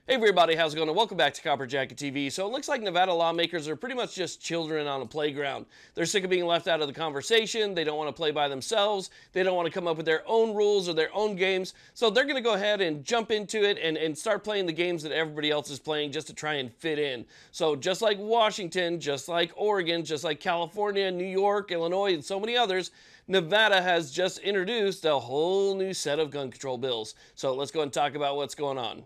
Hey everybody, how's it going? And welcome back to Copper Jacket TV. So it looks like Nevada lawmakers are pretty much just children on a playground. They're sick of being left out of the conversation. They don't want to play by themselves. They don't want to come up with their own rules or their own games. So they're going to go ahead and jump into it and start playing the games that everybody else is playing just to try and fit in. So just like Washington, just like Oregon, just like California, New York, Illinois, and so many others, Nevada has just introduced a whole new set of gun control bills. So let's go and talk about what's going on.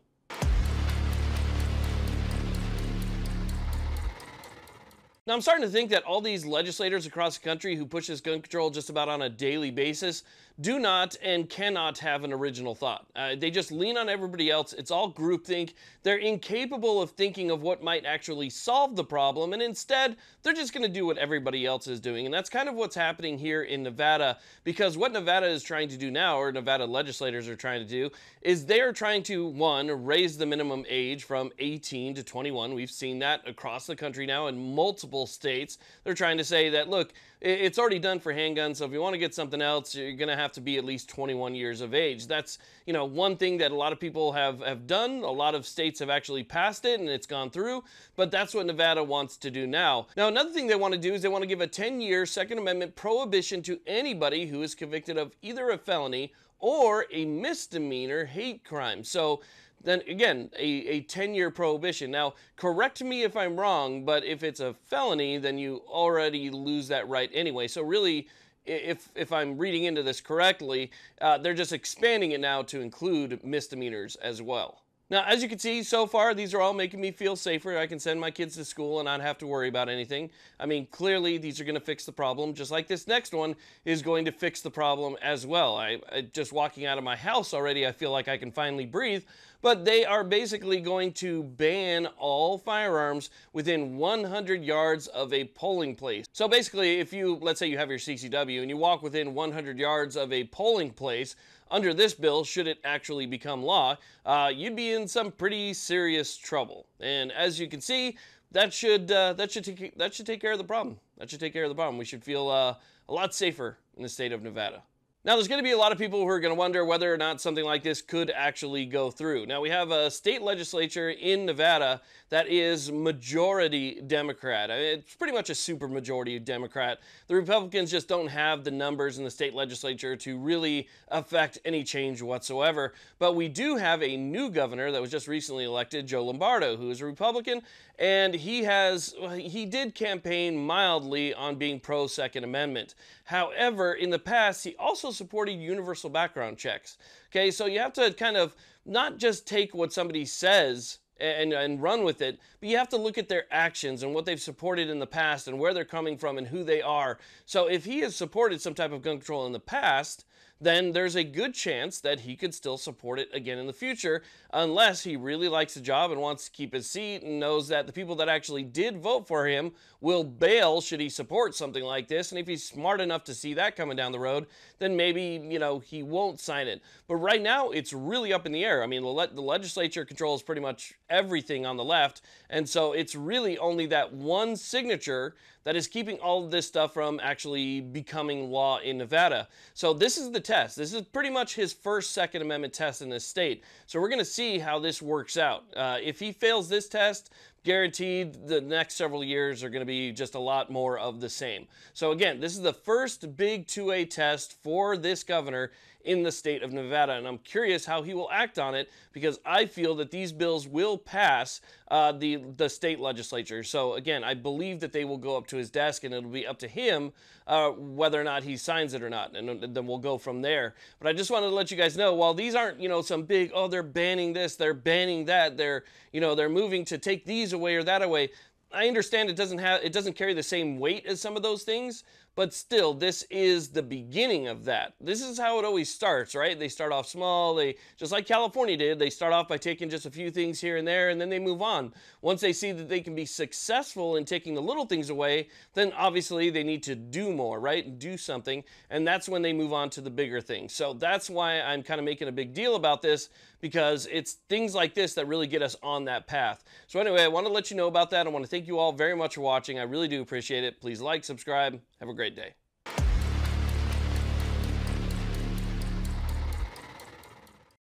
Now, I'm starting to think that all these legislators across the country who push this gun control just about on a daily basis do not and cannot have an original thought. They just lean on everybody else. It's all groupthink. They're incapable of thinking of what might actually solve the problem, and instead, they're just going to do what everybody else is doing. And that's kind of what's happening here in Nevada, because what Nevada is trying to do now, or Nevada legislators are trying to do, is they are trying to, one, raise the minimum age from 18 to 21. We've seen that across the country now in multiple states. They're trying to say that, look, it's already done for handguns, so if you want to get something else, you're going to have to be at least 21 years of age. That's, one thing that a lot of people have done. A lot of states have actually passed it, and it's gone through, but that's what Nevada wants to do now. Now, another thing they want to do is they want to give a 10-year Second Amendment prohibition to anybody who is convicted of either a felony or a misdemeanor hate crime. So then again, a 10-year prohibition. Now, correct me if I'm wrong, but if it's a felony, then you already lose that right anyway. So really, if I'm reading into this correctly, they're just expanding it now to include misdemeanors as well. Now, as you can see, so far, these are all making me feel safer. I can send my kids to school and not have to worry about anything. I mean, clearly, these are going to fix the problem, just like this next one is going to fix the problem as well. I just walking out of my house already, I feel like I can finally breathe. But they are basically going to ban all firearms within 100 yards of a polling place. So basically, if you, let's say you have your CCW and you walk within 100 yards of a polling place, under this bill, should it actually become law, you'd be in some pretty serious trouble. And as you can see, that should take care of the problem. That should take care of the problem. We should feel a lot safer in the state of Nevada. Now, there's going to be a lot of people who are going to wonder whether or not something like this could actually go through. Now, we have a state legislature in Nevada that is majority Democrat. It's pretty much a super majority Democrat. The Republicans just don't have the numbers in the state legislature to really affect any change whatsoever. But we do have a new governor that was just recently elected, Joe Lombardo, who is a Republican, and he did campaign mildly on being pro-Second Amendment. However, in the past, he also supported universal background checks. Okay, so you have to kind of not just take what somebody says and run with it, but you have to look at their actions and what they've supported in the past and where they're coming from and who they are. So if he has supported some type of gun control in the past, then there's a good chance that he could still support it again in the future, unless he really likes the job and wants to keep his seat and knows that the people that actually did vote for him will bail should he support something like this. And if he's smart enough to see that coming down the road, then maybe, he won't sign it. But right now, it's really up in the air. I mean, the legislature controls pretty much everything on the left, and so it's really only that one signature that is keeping all of this stuff from actually becoming law in Nevada. So this is the test. This is pretty much his first Second Amendment test in this state. So we're going to see how this works out. If he fails this test, guaranteed the next several years are going to be just a lot more of the same. So again, this is the first big 2A test for this governor in the state of Nevada, and I'm curious how he will act on it, because I feel that these bills will pass the state legislature. So again, I believe that they will go up to his desk, and it'll be up to him whether or not he signs it or not, and then we'll go from there. But I just wanted to let you guys know, while these aren't, some big, oh, they're banning this, they're banning that, they're moving to take these away or that away. I understand it doesn't carry the same weight as some of those things, but still, this is the beginning of that. This is how it always starts, right? They start off small. Just like California did, they start off by taking just a few things here and there, and then they move on. Once they see that they can be successful in taking the little things away, then obviously they need to do more, right? Do something, and that's when they move on to the bigger things. So that's why I'm kind of making a big deal about this, because it's things like this that really get us on that path. So anyway, I want to let you know about that. I want to thank you all very much for watching. I really do appreciate it. Please like, subscribe. Have a great day.